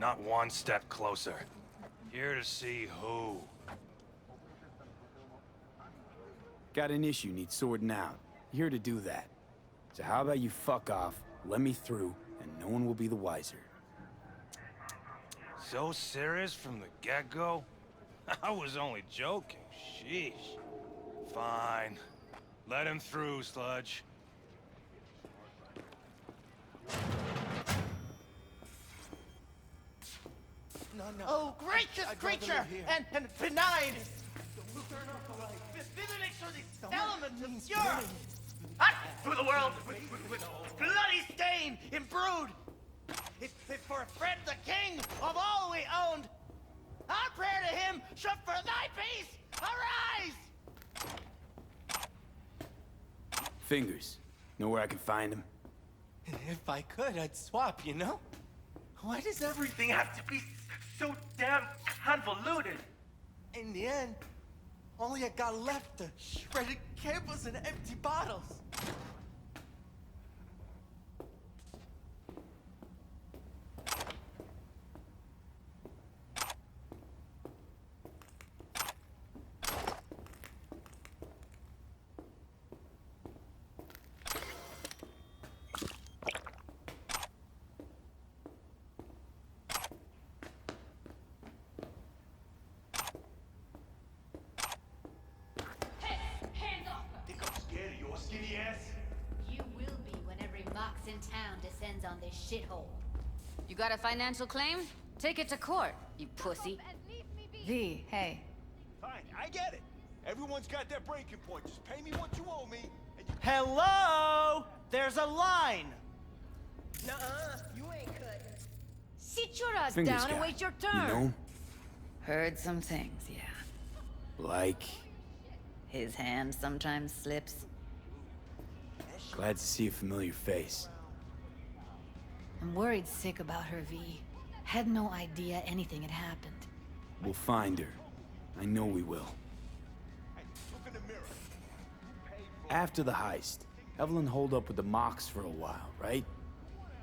not one step closer. Here to see who. Got an issue needs sorting out. Here to do that. So how about you fuck off, let me through, and no one will be the wiser. So serious from the get-go? I was only joking, sheesh. Fine. Let him through, Sludge. No. Oh, gracious creature! And benign! Make sure these elements of pure! Up through the world with bloody stain imbrued! If for a friend the king of all we owned, our prayer to him should for thy peace arise! Fingers. Know where I can find him? If I could, I'd swap, you know? Why does everything have to be so damn convoluted? In the end, all I got left are shredded cables and empty bottles. You will be when every mox in town descends on this shithole. You got a financial claim? Take it to court, you pussy. V, hey. Fine, I get it. Everyone's got their breaking point. Just pay me what you owe me, and you... Hello! There's a line! Nuh-uh, you ain't cutting. Sit your ass Fingers down and guy. wait your turn. You know? Heard some things, yeah. Like... His hand sometimes slips. Glad to see a familiar face. I'm worried sick about her, V. Had no idea anything had happened. We'll find her. I know we will. Hey, look in the mirror. You paid for After the heist, Evelyn holed up with the Mox for a while, right?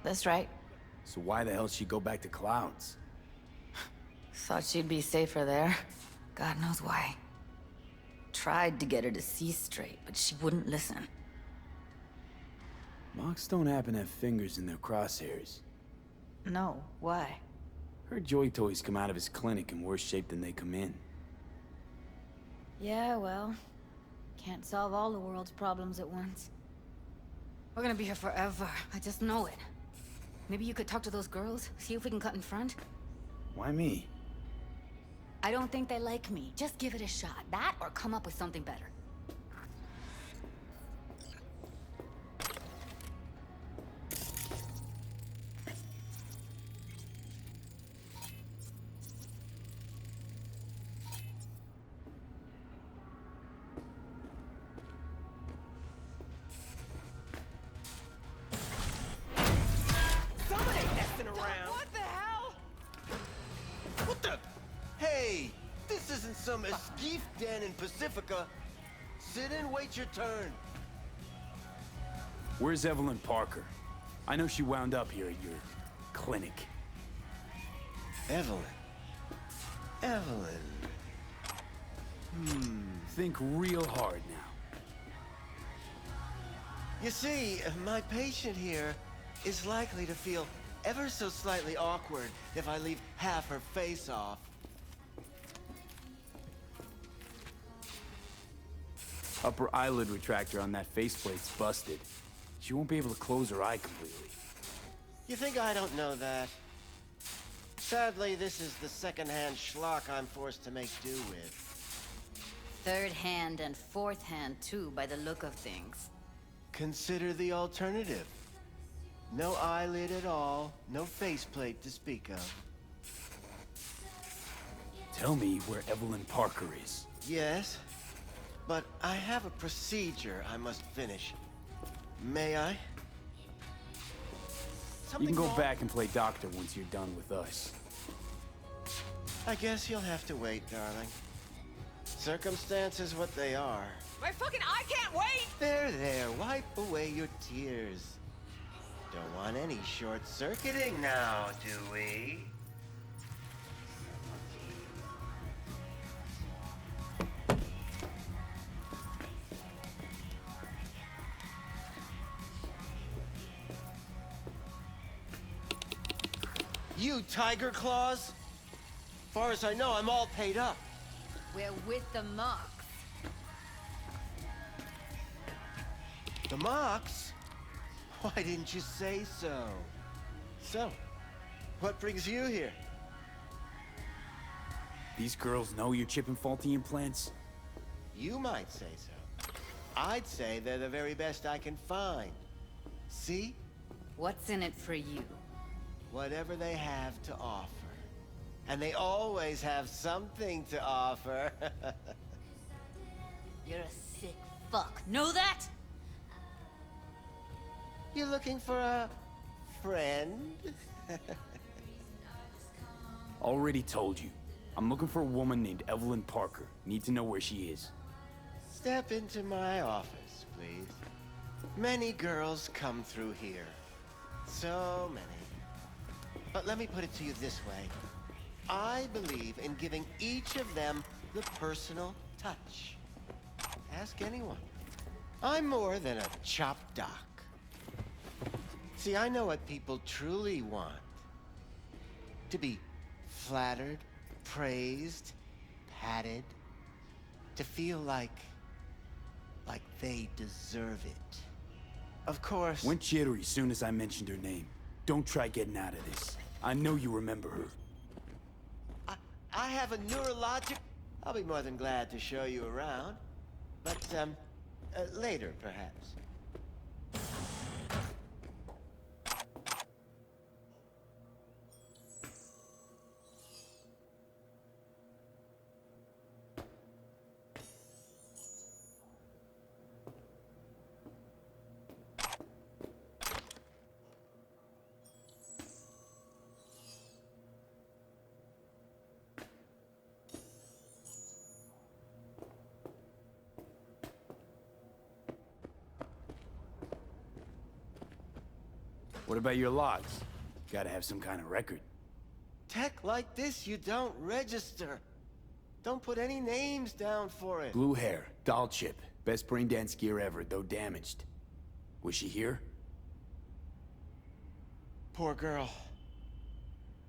That's right. So why the hell she go back to Clouds? Thought she'd be safer there. God knows why. Tried to get her to see straight, but she wouldn't listen. Mox don't happen to have fingers in their crosshairs. No, why? Her joy toys come out of his clinic in worse shape than they come in. Yeah, well, can't solve all the world's problems at once. We're gonna be here forever, I just know it. Maybe you could talk to those girls, see if we can cut in front? Why me? I don't think they like me. Just give it a shot. That or come up with something better. Someone ain't messing around. What the hell? What the? Hey, this isn't some escape den in Pacifica. Sit and wait your turn. Where's Evelyn Parker? I know she wound up here at your clinic. Evelyn. Think real hard now. You see, my patient here is likely to feel ever so slightly awkward if I leave half her face off. Upper eyelid retractor on that faceplate's busted. She won't be able to close her eye completely. You think I don't know that? Sadly, this is the second-hand schlock I'm forced to make do with. Third hand and fourth hand, too, by the look of things. Consider the alternative. No eyelid at all, no faceplate to speak of. Tell me where Evelyn Parker is. Yes, but I have a procedure I must finish. May I? You can go wrong? back and play doctor once you're done with us. I guess you'll have to wait, darling. Circumstances what they are. My fucking eye can't wait! There, wipe away your tears. Don't want any short-circuiting now, do we? You tiger claws? Far as I know, I'm all paid up. We're with the Mox. The Mox? Why didn't you say so? So, what brings you here? These girls know you're chipping faulty implants? You might say so. I'd say they're the very best I can find. See? What's in it for you? Whatever they have to offer. And they always have something to offer. You're a sick fuck. Know that? You looking for a friend? Already told you. I'm looking for a woman named Evelyn Parker. Need to know where she is. Step into my office, please. Many girls come through here. So many. But let me put it to you this way. I believe in giving each of them the personal touch. Ask anyone. I'm more than a chop doc. See, I know what people truly want. To be flattered, praised, patted. To feel like they deserve it. Of course... Went jittery as soon as I mentioned her name. Don't try getting out of this. I know you remember her. I have a neurologic... I'll be more than glad to show you around. But, later, perhaps. What about your logs? Gotta have some kind of record. Tech like this, you don't register. Don't put any names down for it. Blue hair, doll chip. Best brain dance gear ever, though damaged. Was she here? Poor girl.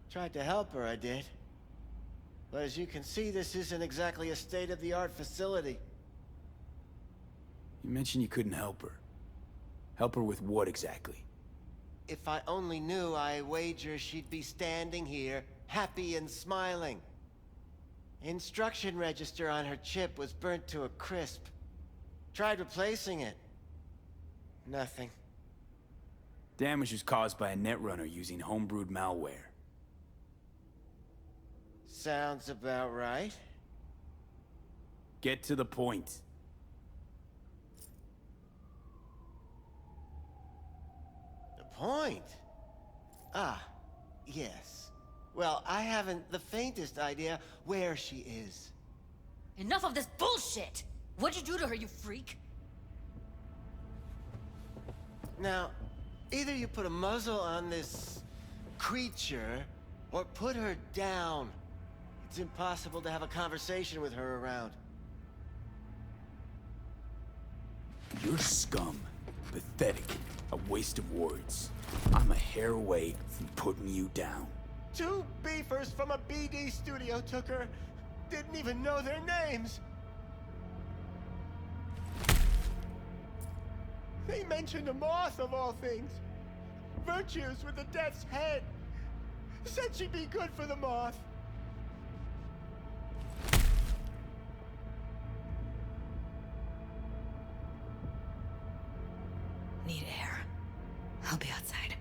Tried to help her, I did. But as you can see, this isn't exactly a state-of-the-art facility. You mentioned you couldn't help her. Help her with what exactly? If I only knew, I wager she'd be standing here, happy and smiling. Instruction register on her chip was burnt to a crisp. Tried replacing it. Nothing. Damage was caused by a netrunner using homebrewed malware. Sounds about right. Get to the point. Point? Ah, yes. Well, I haven't the faintest idea where she is. Enough of this bullshit! What'd you do to her, you freak? Now, either you put a muzzle on this creature, or put her down. It's impossible to have a conversation with her around. You're scum. Pathetic. A waste of words. I'm a hair away from putting you down. 2 beefers from a BD studio took her. Didn't even know their names. They mentioned a moth of all things. Virtues with the death's head. Said she'd be good for the moth. Need air. I'll be outside.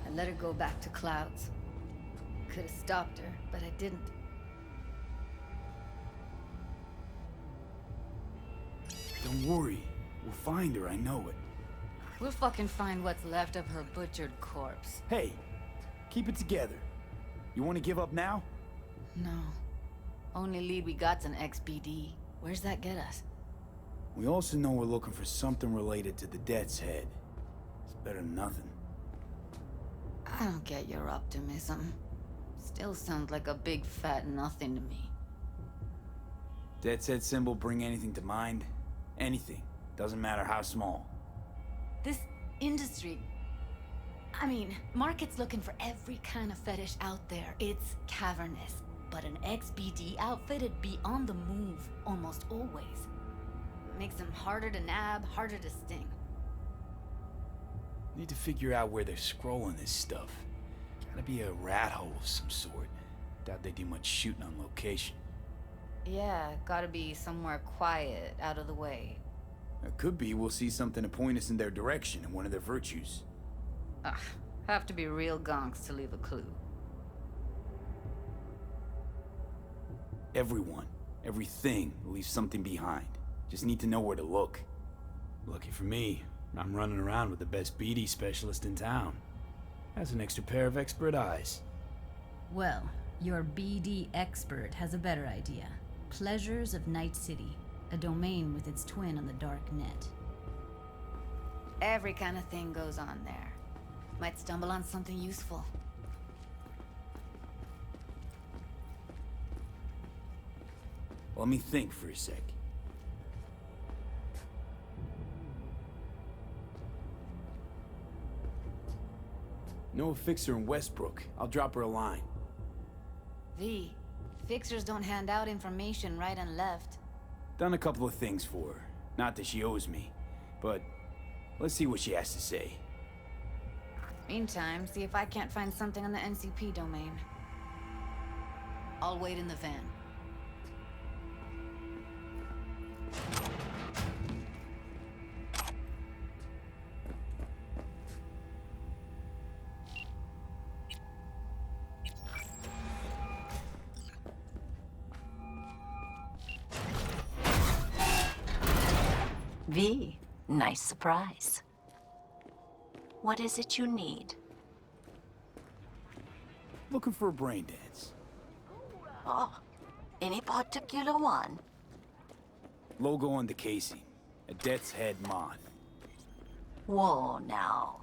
I let her go back to Clouds. Could have stopped her, but I didn't. Don't worry. We'll find her, I know it. We'll fucking find what's left of her butchered corpse. Hey, keep it together. You want to give up now? No. Only lead we got's an XBD. Where's that get us? We also know we're looking for something related to the Death's Head. It's better than nothing. I don't get your optimism. Still sounds like a big fat nothing to me. Death's Head symbol bring anything to mind? Anything. Doesn't matter how small. This industry... I mean, market's looking for every kind of fetish out there. It's cavernous. But an XBD outfit'd be on the move, almost always. Makes them harder to nab, harder to sting. Need to figure out where they're scrolling this stuff. Gotta be a rat hole of some sort. Doubt they do much shooting on location. Yeah, gotta be somewhere quiet, out of the way. It could be we'll see something to point us in their direction in one of their virtues. Ugh, have to be real gonks to leave a clue. Everyone, everything leaves something behind. Just need to know where to look. Lucky for me, I'm running around with the best BD specialist in town. Has an extra pair of expert eyes. Well, your BD expert has a better idea. Pleasures of Night City, a domain with its twin on the dark net. Every kind of thing goes on there. Might stumble on something useful. Let me think for a sec. Know a fixer in Westbrook. I'll drop her a line. V, fixers don't hand out information right and left. Done a couple of things for her. Not that she owes me, but let's see what she has to say. Meantime, see if I can't find something on the NCP domain. I'll wait in the van. V, nice surprise. What is it you need? Looking for a brain dance. Oh, any particular one? Logo on the casing. A Death's Head moth. Whoa, now.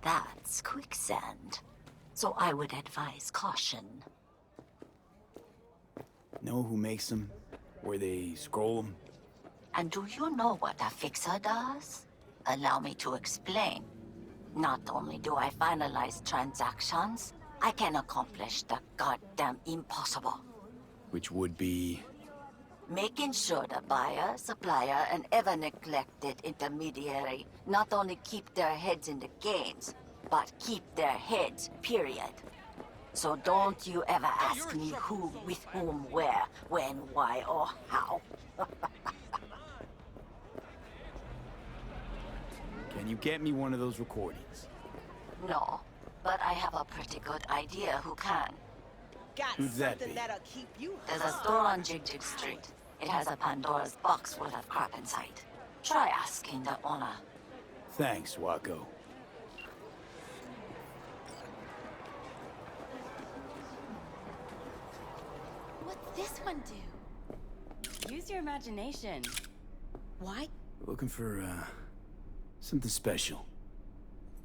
That's quicksand. So I would advise caution. Know who makes them? Where they scroll them? And do you know what a fixer does? Allow me to explain. Not only do I finalize transactions, I can accomplish the goddamn impossible. Which would be... Making sure the buyer, supplier, and ever neglected intermediary not only keep their heads in the games, but keep their heads, period. So don't you ever ask me who, with whom, where, when, why, or how. Can you get me one of those recordings? No, but I have a pretty good idea who can. Got Who's that something be? that'll keep you There's a store on Jig Street. It has a Pandora's box full of crap inside. Try asking the owner. Thanks, Wacko. What's this one do? Use your imagination. Why? Looking for, something special.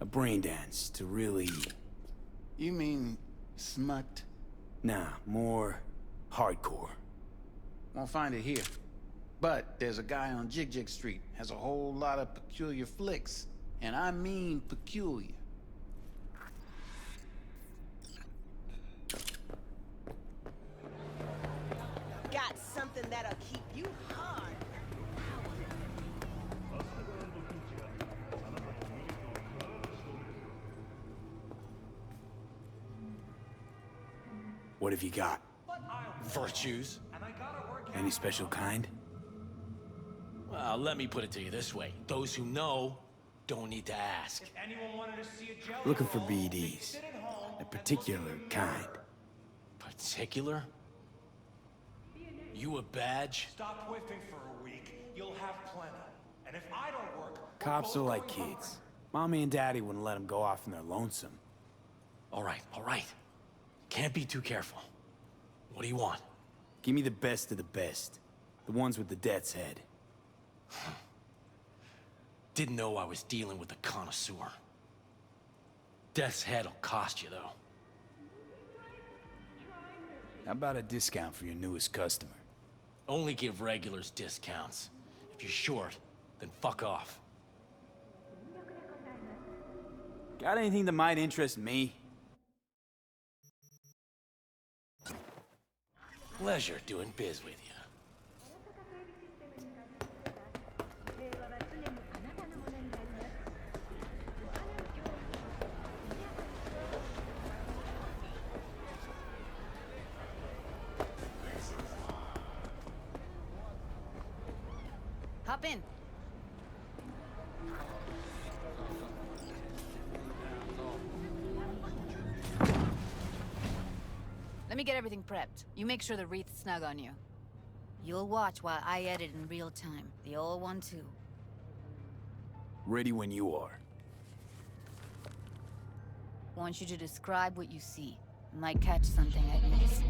A brain dance to really... You mean smut? Nah, more hardcore. Won't find it here. But there's a guy on Jig Street, has a whole lot of peculiar flicks. And I mean peculiar. got something that'll keep you hard. What have you got? Virtues? Any special kind? Well, let me put it to you this way. Those who know don't need to ask. Looking for BDs. A particular kind. Particular? You a badge? Stop whiffing for a week. You'll have plenty. And if I don't work... Cops are like kids. Mommy and Daddy wouldn't let them go off in their lonesome. All right, all right. Can't be too careful. What do you want? Give me the best of the best. The ones with the death's head. Didn't know I was dealing with a connoisseur. Death's head'll cost you, though. How about a discount for your newest customer? Only give regulars discounts. If you're short, then fuck off. Got anything that might interest me? Pleasure doing biz with you. Hop in. Let me get everything prepped. You make sure the wreath's snug on you. You'll watch while I edit in real time. The old one, too. Ready when you are. Want you to describe what you see. Might catch something I miss.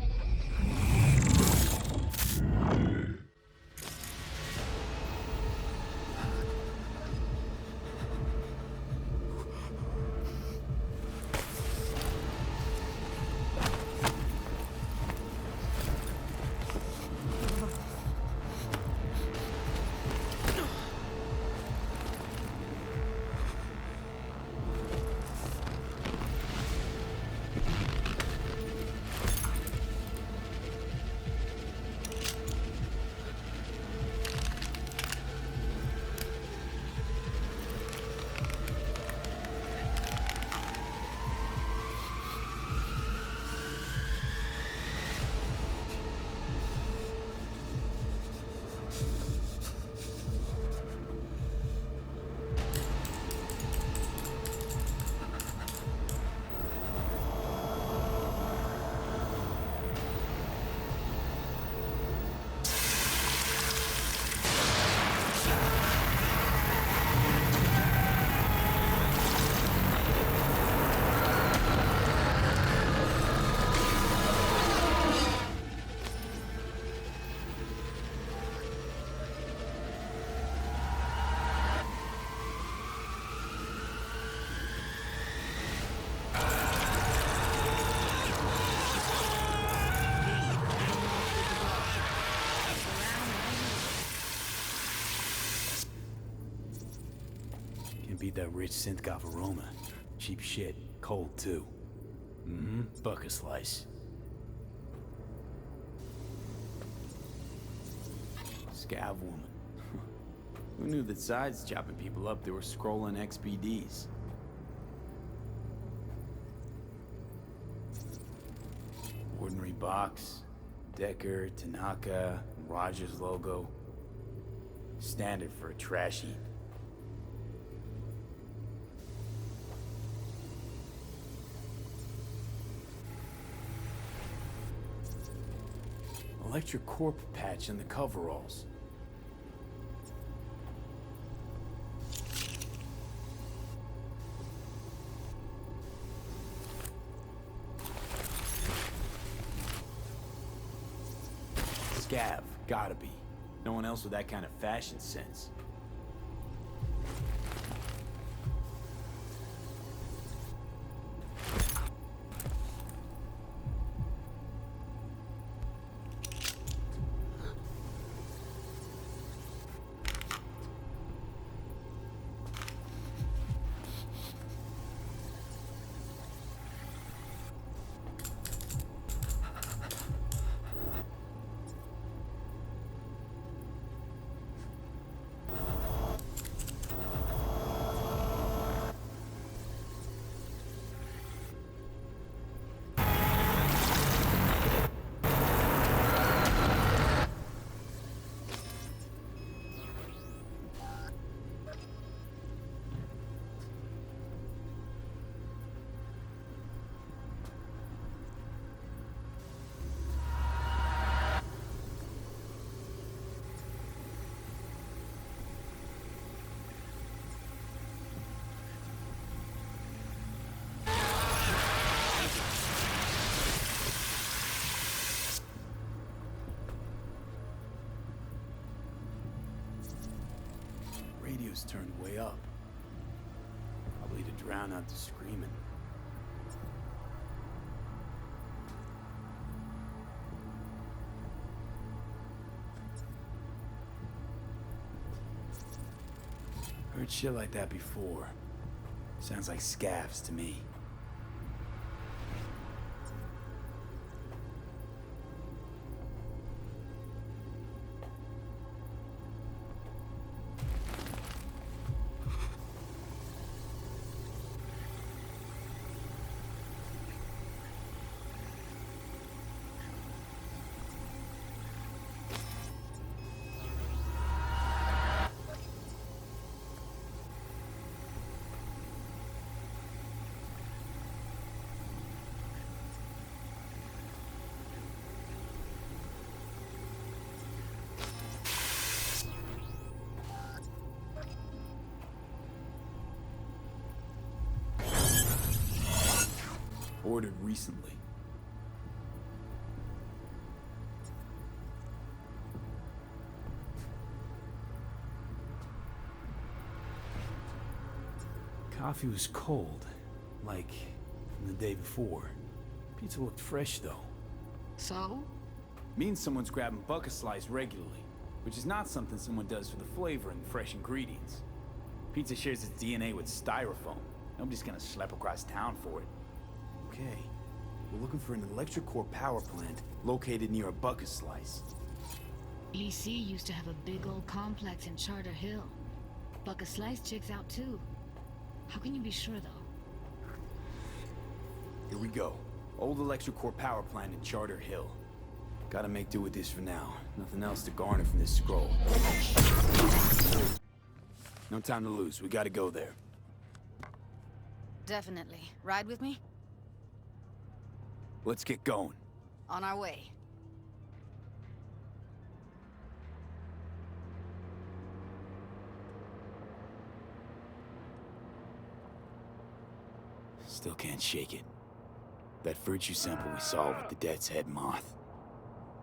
Beat that rich synth-goth aroma. Cheap shit. Cold, too. Mm-hmm. Buck a slice. Scav woman. Who knew that besides chopping people up, they were scrolling XBDs? Ordinary box. Decker, Tanaka, Rogers logo. Standard for a trash heap. Electric corp patch in the coveralls. Scav, gotta be. No one else with that kind of fashion sense. fuse turned way up. Probably to drown out the screaming. Heard shit like that before. Sounds like scavs to me. Ordered recently. Coffee was cold, like from the day before. Pizza looked fresh though. So? Means someone's grabbing bucket slice regularly, which is not something someone does for the flavor and fresh ingredients. Pizza shares its DNA with styrofoam. Nobody's gonna schlep across town for it. Okay, we're looking for an electric core power plant located near a bucket slice. EC used to have a big old complex in Charter Hill. Bucket Slice checks out too. How can you be sure though? Here we go. Old electric core power plant in Charter Hill. Gotta make do with this for now. Nothing else to garner from this scroll. No time to lose. We gotta go there. Definitely. Ride with me? Let's get going. On our way. Still can't shake it. That virtue sample we saw with the Death's Head moth.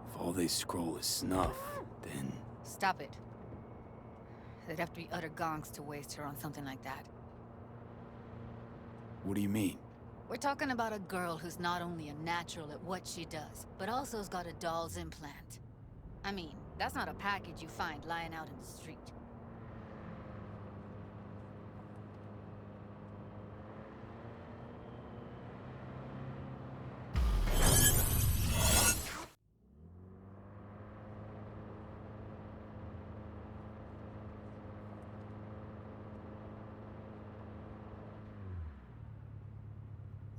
If all they scroll is snuff, then... Stop it. They'd have to be utter gonks to waste her on something like that. What do you mean? We're talking about a girl who's not only a natural at what she does, but also's got a doll's implant. I mean, that's not a package you find lying out in the street.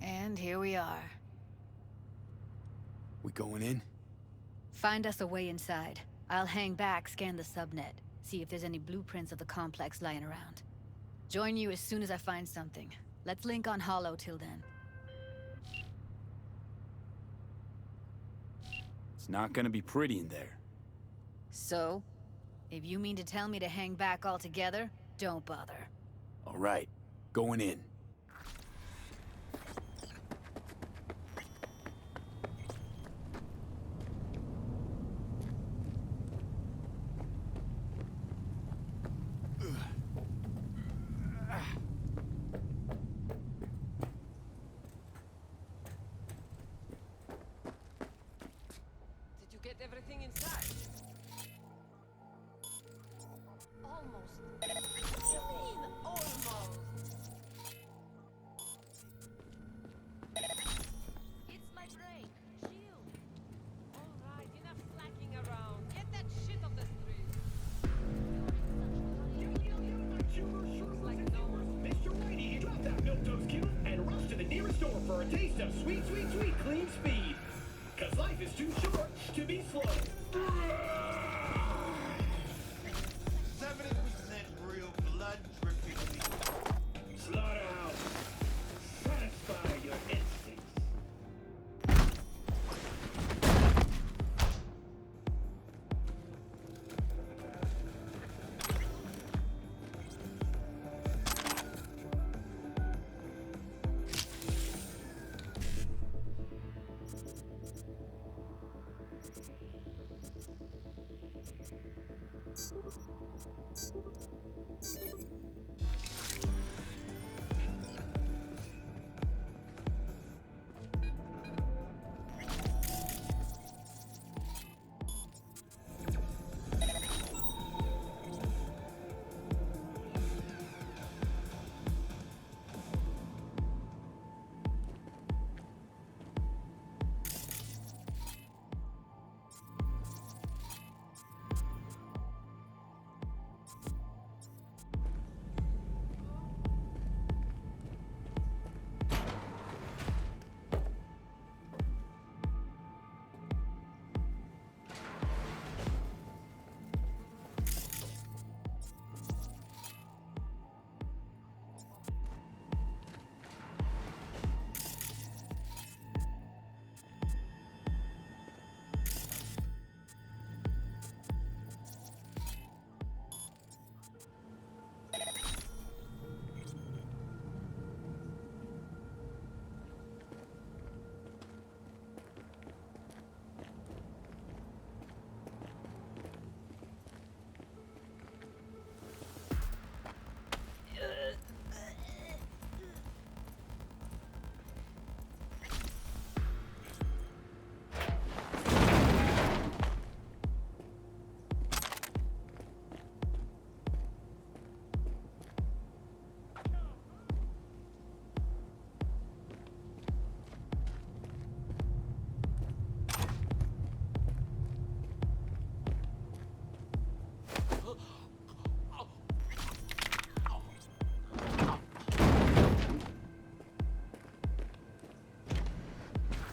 And here we are. We going in? Find us a way inside. I'll hang back, scan the subnet, see if there's any blueprints of the complex lying around. Join you as soon as I find something. Let's link on Hollow till then. It's not gonna be pretty in there. So? If you mean to tell me to hang back altogether, don't bother. All right, going in. Did you get everything inside? Almost. What do you mean, almost? It's my break. Chill. All right, enough slacking around. Get that shit off the street. Looks like no one. Mr. Whitey, drop that milquetoast cube and rush to the nearest store for a taste of sweet, sweet, sweet clean speed. 'Cause life is too short to be slow. 70% real blood dripping. Slaughterhouse. Satisfy your instincts.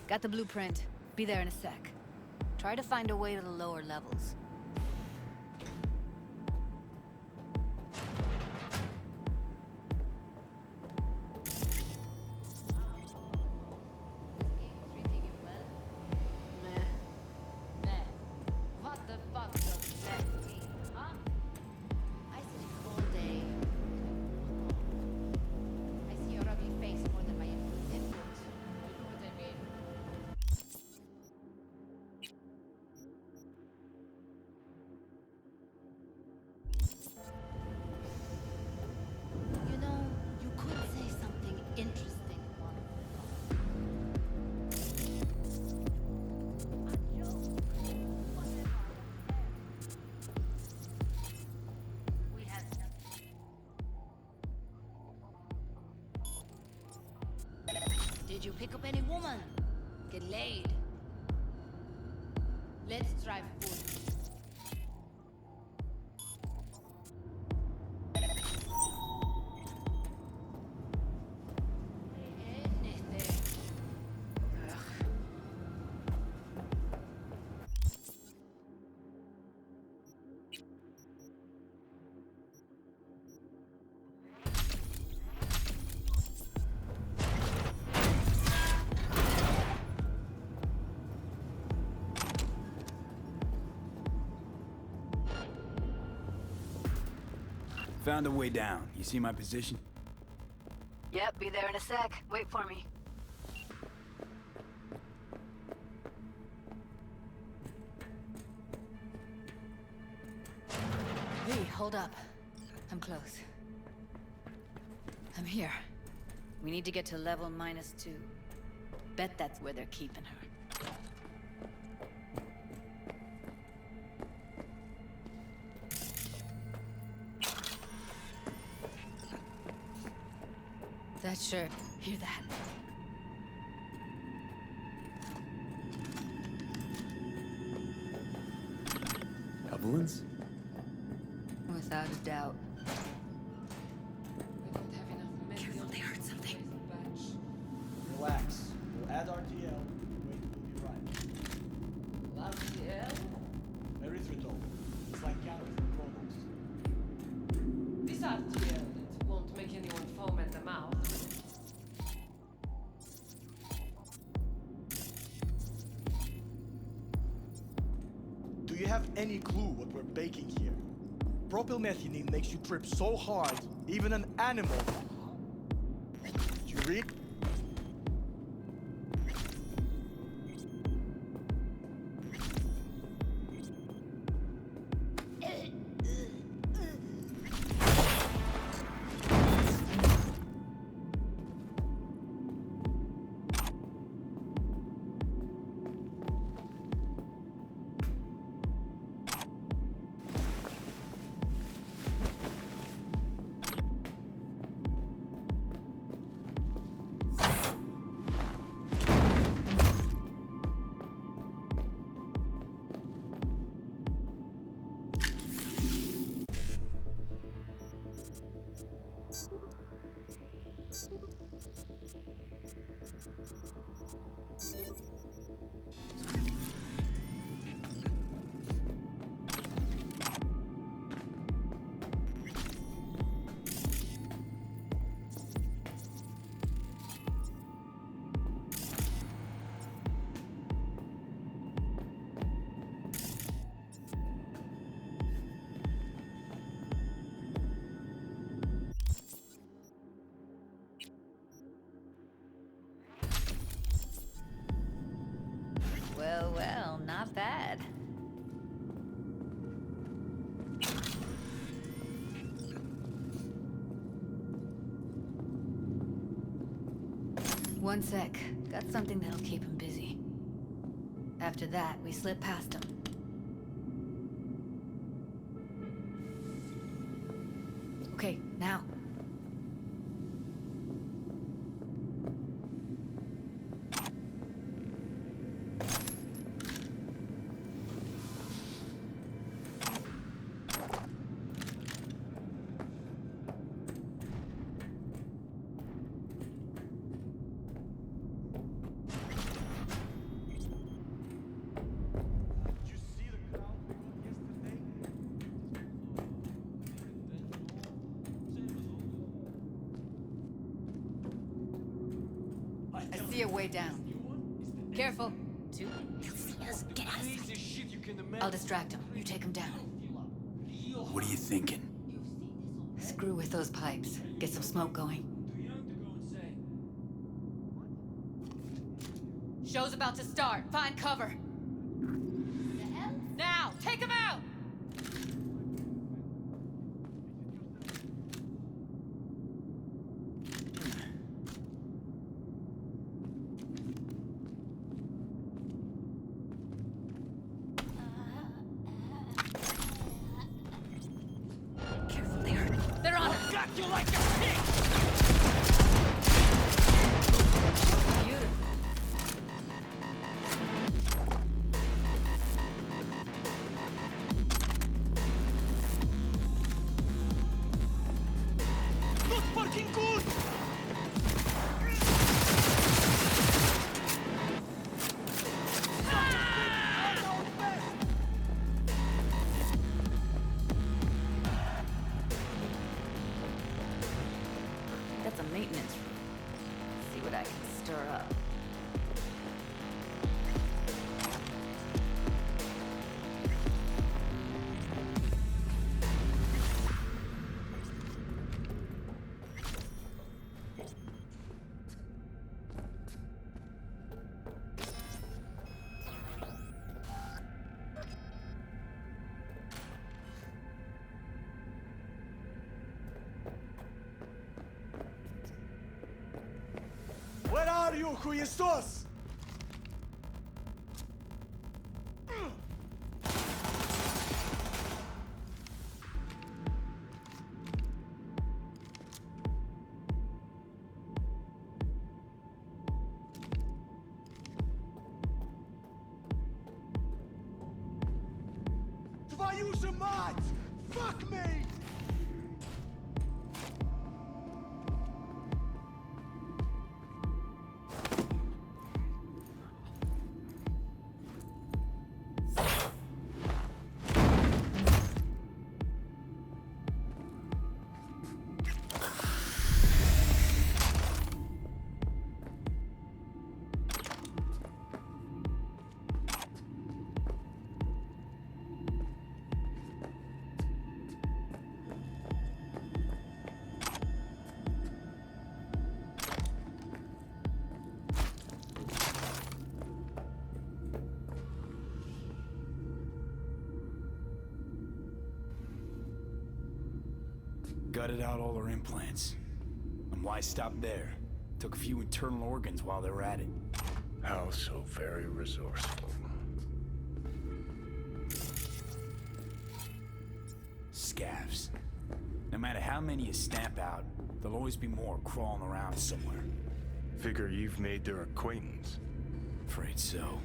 Got the blueprint. Be there in a sec. Try to find a way to the lower levels. What the fuck does that mean, huh? I see you all day. I see your ugly face more than my input. You know what I mean? You know, you could say something interesting on the We have Did you pick up any woman? Get laid. Let's drive food. Found a way down. You see my position? Yep, be there in a sec. Wait for me. Hey, hold up. I'm close. I'm here. We need to get to level -2. Bet that's where they're keeping her. That sure. Hear that? Evelyn's? Without a doubt. We don't have enough men. Careful, they heard something. Relax. We'll add RTL. Wait, we'll be right. RTL? Erythritol. It's like counterfeit products. This RTL, it won't make anyone foam at the mouth. Do you have any clue what we're baking here? Propylmethionine makes you trip so hard, even an animal. Do you read? Well, well, not bad. One sec. Got something that'll keep him busy. After that, we slip past him. Okay, now. your way down. Careful. Two. See us. Get out of sight. I'll distract him. You take him down. What are you thinking? Screw with those pipes. Get some smoke going. Show's about to start. Find cover. Now, take him out! Careful there. They're on I'll gut you like a pig! Beautiful. Not fucking good! That's a maintenance room. See what I can stir up. Where are you, Huestos? Твою же мать! Fuck me! Gutted out all her implants. And why stop there? Took a few internal organs while they were at it. How so very resourceful. Scavs. No matter how many you stamp out, there'll always be more crawling around somewhere. Figure you've made their acquaintance. Afraid so.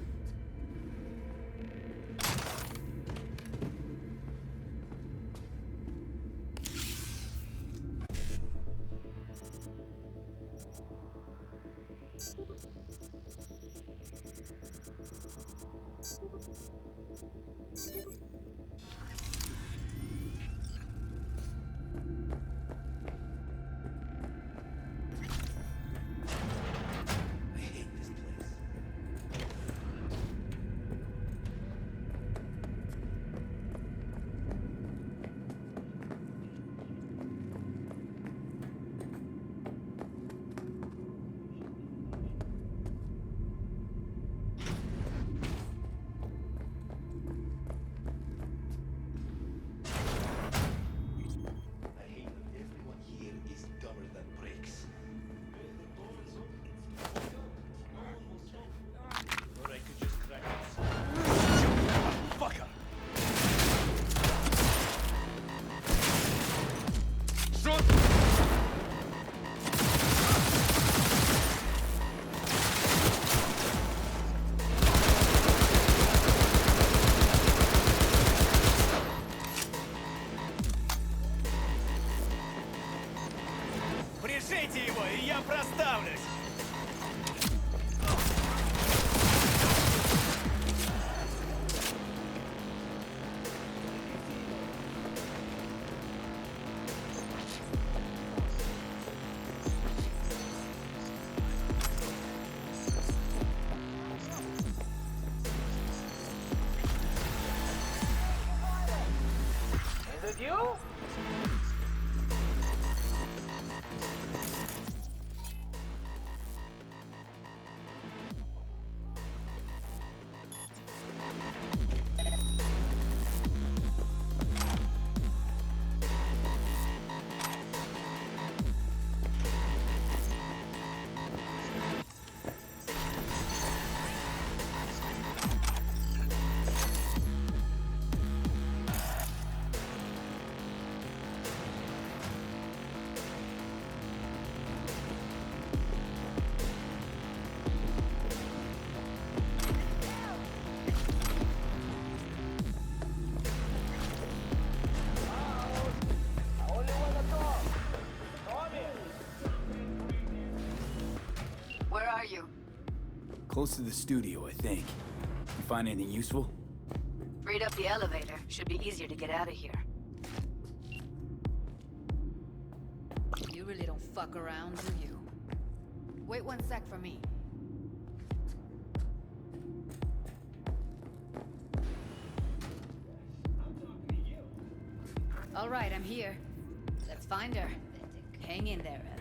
You? Where are you? Close to the studio, I think. You find anything useful? Read up the elevator. Should be easier to get out of here. You really don't fuck around, do you? Wait one sec for me. All right, I'm here. Let's find her. Hang in there, Ev.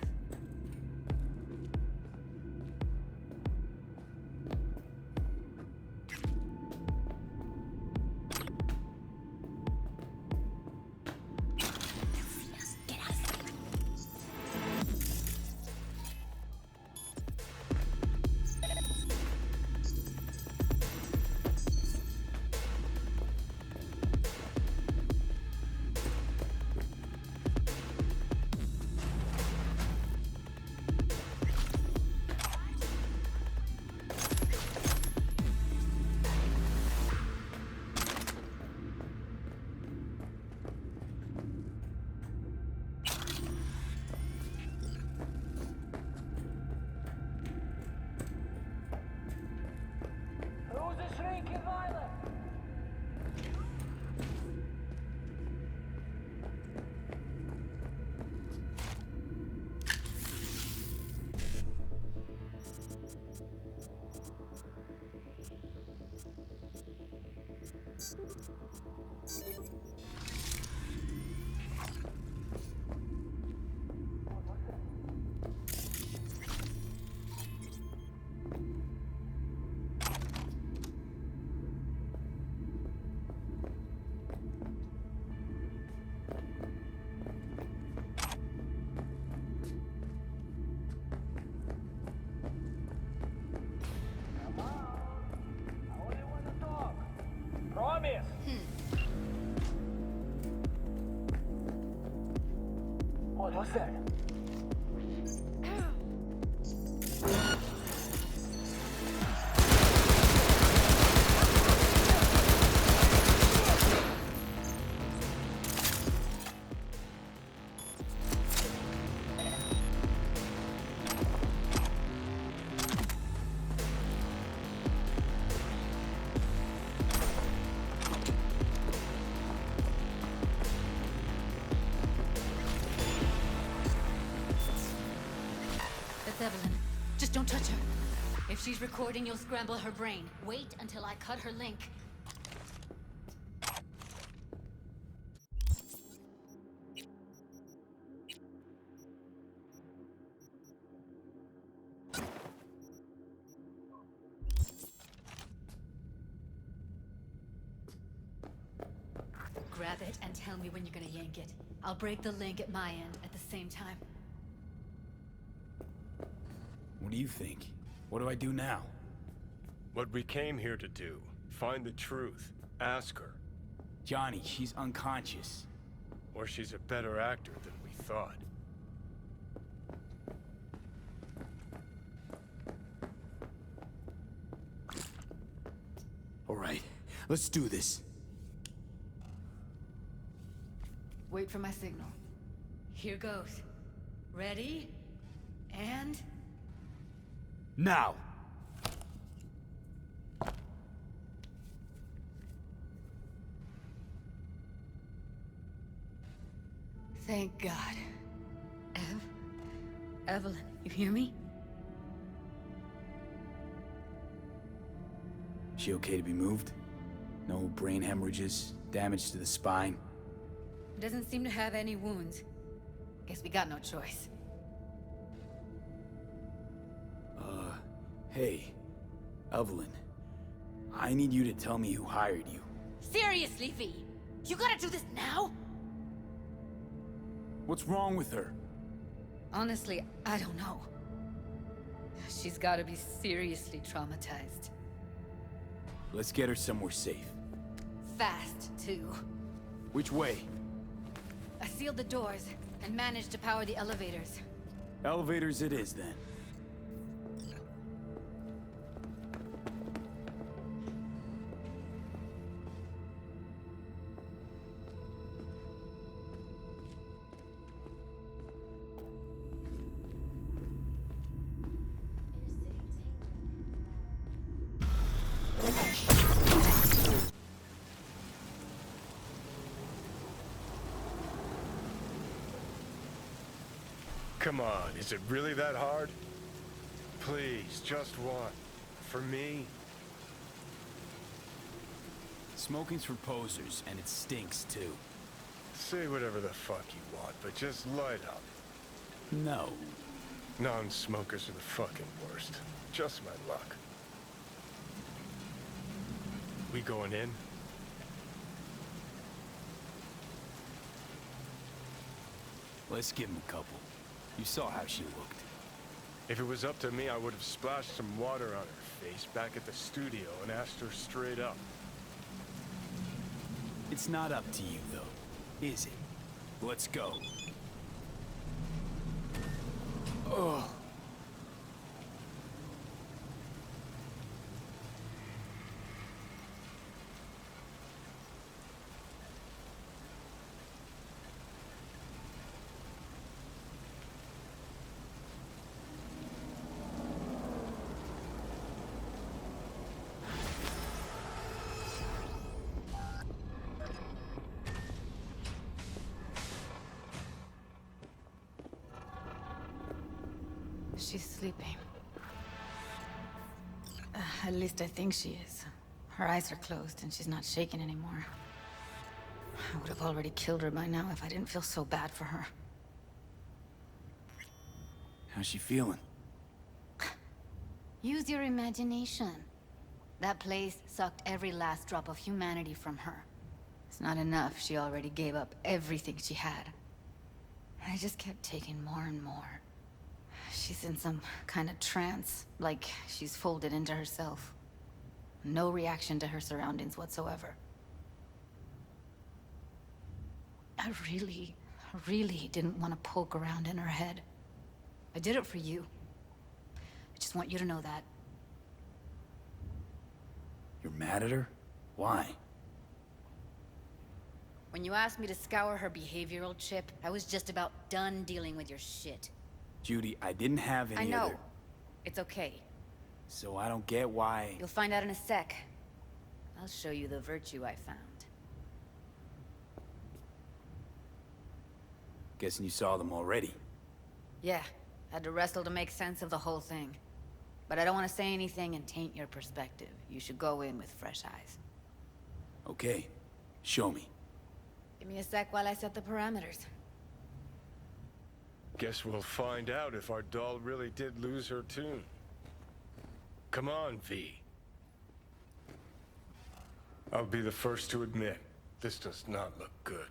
Promise. What was that? That's Evelyn. Just don't touch her. If she's recording, you'll scramble her brain. Wait until I cut her link. Grab it and tell me when you're gonna yank it. I'll break the link at my end at the same time. What do you think? What do I do now? What we came here to do. Find the truth. Ask her. Johnny, she's unconscious. Or she's a better actor than we thought. All right, let's do this. Wait for my signal. Here goes. Ready? And... now! Thank God. Evelyn, you hear me? She okay to be moved? No brain hemorrhages, damage to the spine? Doesn't seem to have any wounds. Guess we got no choice. Hey, Evelyn. I need you to tell me who hired you. Seriously, V? You gotta do this now? What's wrong with her? Honestly, I don't know. She's gotta be seriously traumatized. Let's get her somewhere safe. Fast, too. Which way? I sealed the doors and managed to power the elevators. Elevators it is, then. Come on, is it really that hard? Please, just one. For me? Smoking's for posers, and it stinks, too. Say whatever the fuck you want, but just light up. No. Non-smokers are the fucking worst. Just my luck. We going in? Let's give him a couple. You saw how she looked. If it was up to me, I would have splashed some water on her face back at the studio and asked her straight up. It's not up to you, though, is it? Let's go. Ugh. She's sleeping. At least I think she is. Her eyes are closed and she's not shaking anymore. I would have already killed her by now if I didn't feel so bad for her. How's she feeling? Use your imagination. That place sucked every last drop of humanity from her. It's not enough, she already gave up everything she had. I just kept taking more and more. She's in some kind of trance, like she's folded into herself. No reaction to her surroundings whatsoever. I really didn't want to poke around in her head. I did it for you. I just want you to know that. You're mad at her? Why? When you asked me to scour her behavioral chip, I was just about done dealing with your shit. Judy, I didn't have any I know. other... It's okay. So I don't get why... You'll find out in a sec. I'll show you the virtue I found. Guessing you saw them already. Yeah, had to wrestle to make sense of the whole thing. But I don't want to say anything and taint your perspective. You should go in with fresh eyes. Okay, show me. Give me a sec while I set the parameters. Guess we'll find out if our doll really did lose her tune. Come on, V. I'll be the first to admit, this does not look good.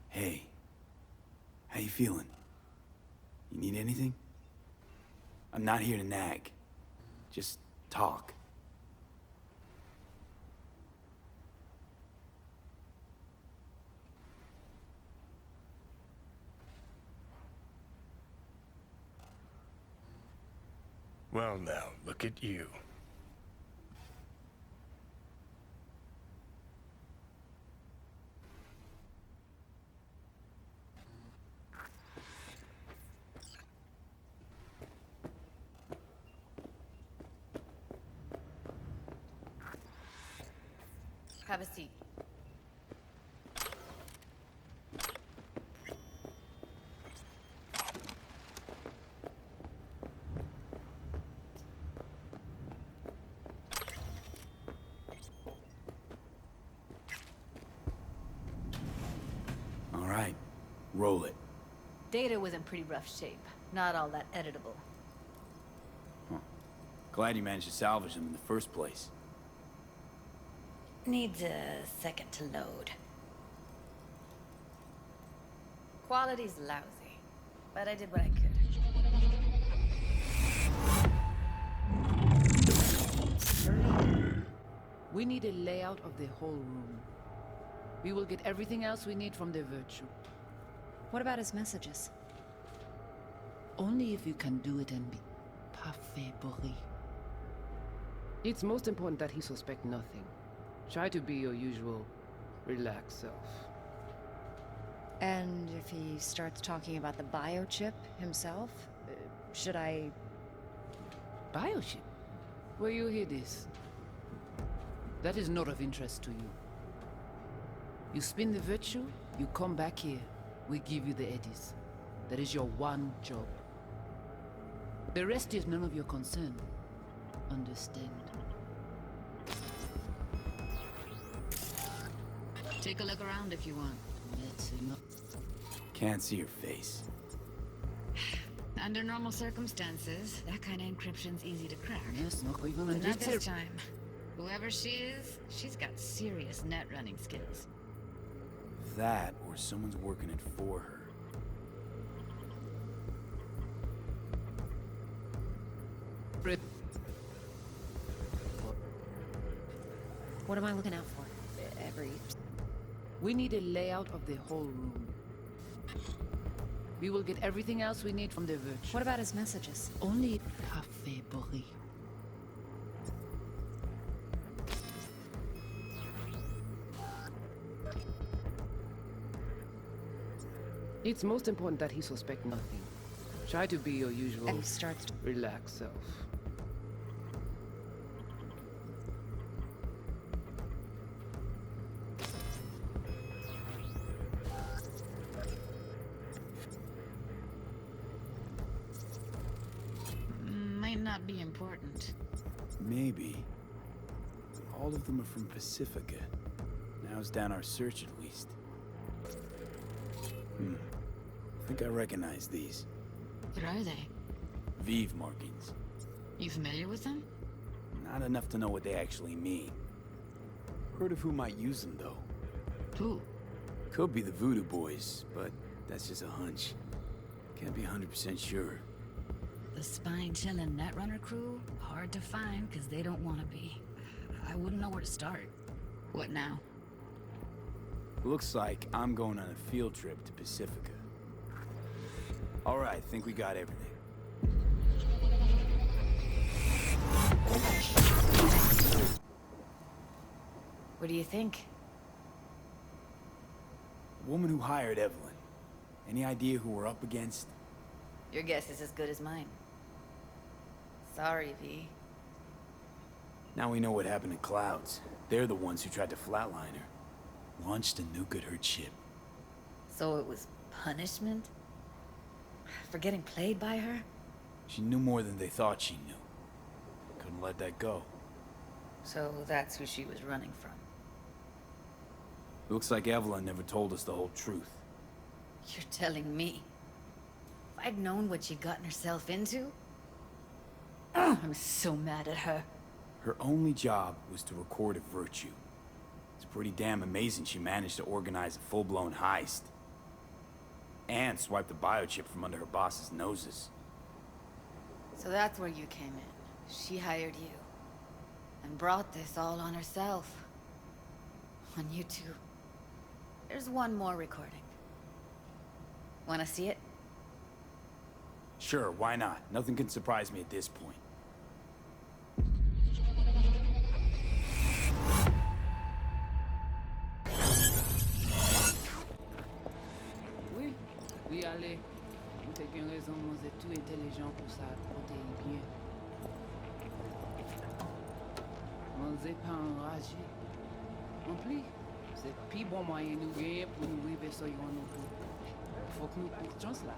Hey, how you feeling? You need anything? I'm not here to nag. Just talk. Well now, look at you. Have a seat. Roll it. Data was in pretty rough shape. Not all that editable. Huh. Glad you managed to salvage them in the first place. Needs a second to load. Quality's lousy, but I did what I could. We need a layout of the whole room. We will get everything else we need from the virtue. What about his messages? Only if you can do it and be parfait bourré. It's most important that he suspect nothing. Try to be your usual, relaxed self. And if he starts talking about the biochip himself, should I... Biochip? Where you hear this? That is not of interest to you. You spin the virtue, you come back here. We give you the eddies. That is your one job. The rest is none of your concern. Understand? Take a look around if you want. Let's not. Can't see your face. Under normal circumstances, that kind of encryption's easy to crack. Yes, not even But not this time. Whoever she is, she's got serious net running skills. That, or someone's working it for her. What am I looking out for? We need a layout of the whole room. We will get everything else we need from the virtue. What about his messages? Only parfait bourré. It's most important that he suspect nothing. Try to be your usual, And he starts to... relaxed self. Might not be important. Maybe. All of them are from Pacifica. Now's down our search at least. I think I recognize these. What are they? Vive markings. You familiar with them? Not enough to know what they actually mean. Heard of who might use them, though. Who? Could be the Voodoo Boys, but that's just a hunch. Can't be 100% sure. The spine-chilling Netrunner crew? Hard to find, because they don't want to be. I wouldn't know where to start. What now? Looks like I'm going on a field trip to Pacifica. All right, think we got everything. What do you think? The woman who hired Evelyn. Any idea who we're up against? Your guess is as good as mine. Sorry, V. Now we know what happened to Clouds. They're the ones who tried to flatline her. Launched a nuke at her ship. So it was punishment? For getting played by her? She knew more than they thought she knew. Couldn't let that go. So that's who she was running from. Looks like Evelyn never told us the whole truth. You're telling me? If I'd known what she'd gotten herself into? I'm so mad at her. Her only job was to record a virtue. It's pretty damn amazing she managed to organize a full-blown heist. And swipe the biochip from under her boss's noses. So that's where you came in. She hired you. And brought this all on herself. On you two. There's one more recording. Wanna see it? Sure, why not? Nothing can surprise me at this point. Oui, oui, allez. Vous avez bien raison, vous êtes tout intelligent pour ça, protéger bien. Vous n'êtes pas enragé. Non plus, c'est le plus bon moyen de nous gagner pour nous arriver sur nous tout. Faut que nous prenions chance là.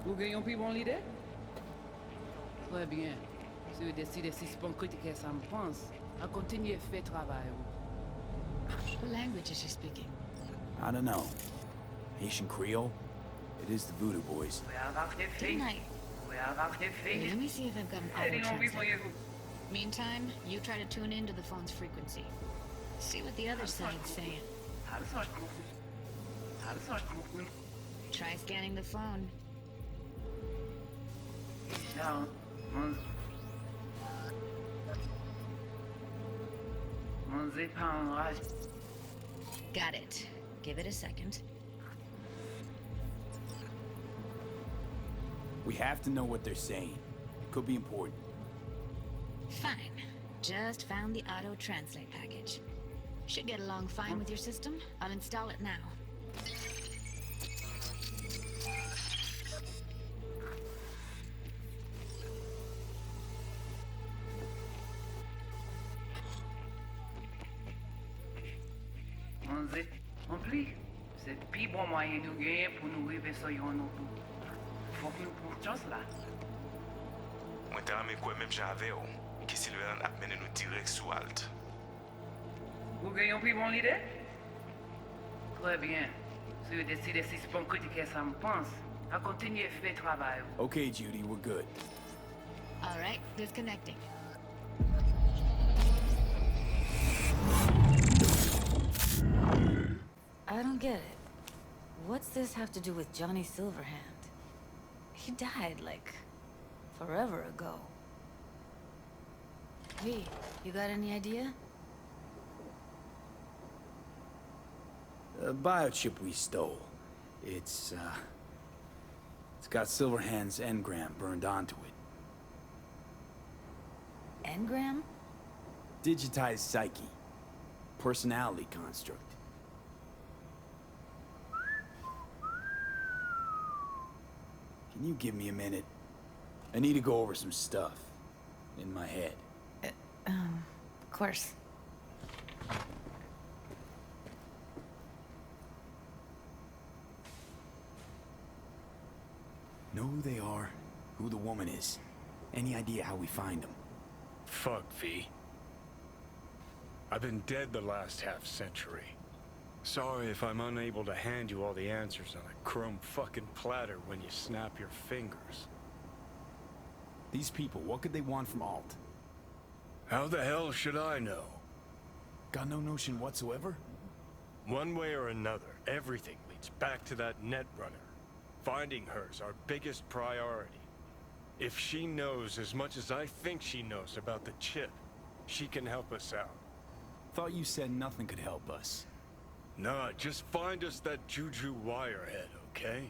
Vous gagnez plus bon l'idée? Très bien. Si vous décidez si c'est bon critique, ça me pense. À continuer fait travail. What language is she speaking? I don't know. Haitian Creole? It is the Voodoo Boys. Didn't I? Let me see if I've got an auto translator. Meantime, you try to tune into the phone's frequency. See what the other side's saying. Try scanning the phone. Got it. Give it a second. We have to know what they're saying. Could be important. Fine. Just found the auto translate package. Should get along fine with your system. I'll install it now. En plus, c'est le plus bon moyen de gagner pour nous arriver sur un auto. Faut que nous prenions chance là. Mwen te rame kwe menm jave ou, ki Silveran ap mene nou direct sou alt. Vous gagnez un plus bon l'idée? Très bien. Si vous décidez si c'est bon critiquer ça me pense, à continuer à faire travail. Okay, Judy, we're good. All right, disconnecting. I don't get it. What's this have to do with Johnny Silverhand? He died, like, forever ago. V, you got any idea? The biochip we stole. It's got Silverhand's engram burned onto it. Engram? Digitized psyche. Personality construct. Can you give me a minute? I need to go over some stuff. In my head. Of course. Know who they are, who the woman is. Any idea how we find them? Fuck, V. I've been dead the last half-century. Sorry if I'm unable to hand you all the answers on a chrome fucking platter when you snap your fingers. These people, what could they want from Alt? How the hell should I know? Got no notion whatsoever? One way or another, everything leads back to that Netrunner. Finding her's our biggest priority. If she knows as much as I think she knows about the chip, she can help us out. Thought you said nothing could help us. Nah, just find us that Juju wirehead, okay?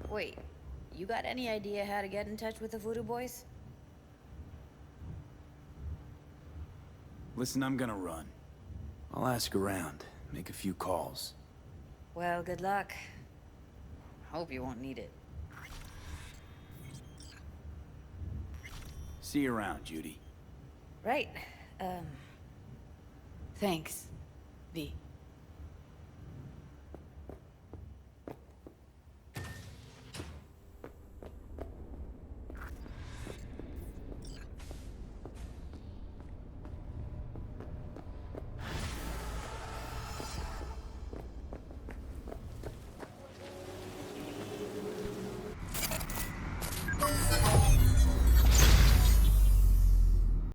Wait, you got any idea how to get in touch with the Voodoo Boys? Listen, I'm gonna run. I'll ask around, make a few calls. Well, good luck. Hope you won't need it. See you around, Judy. Right. Thanks, V.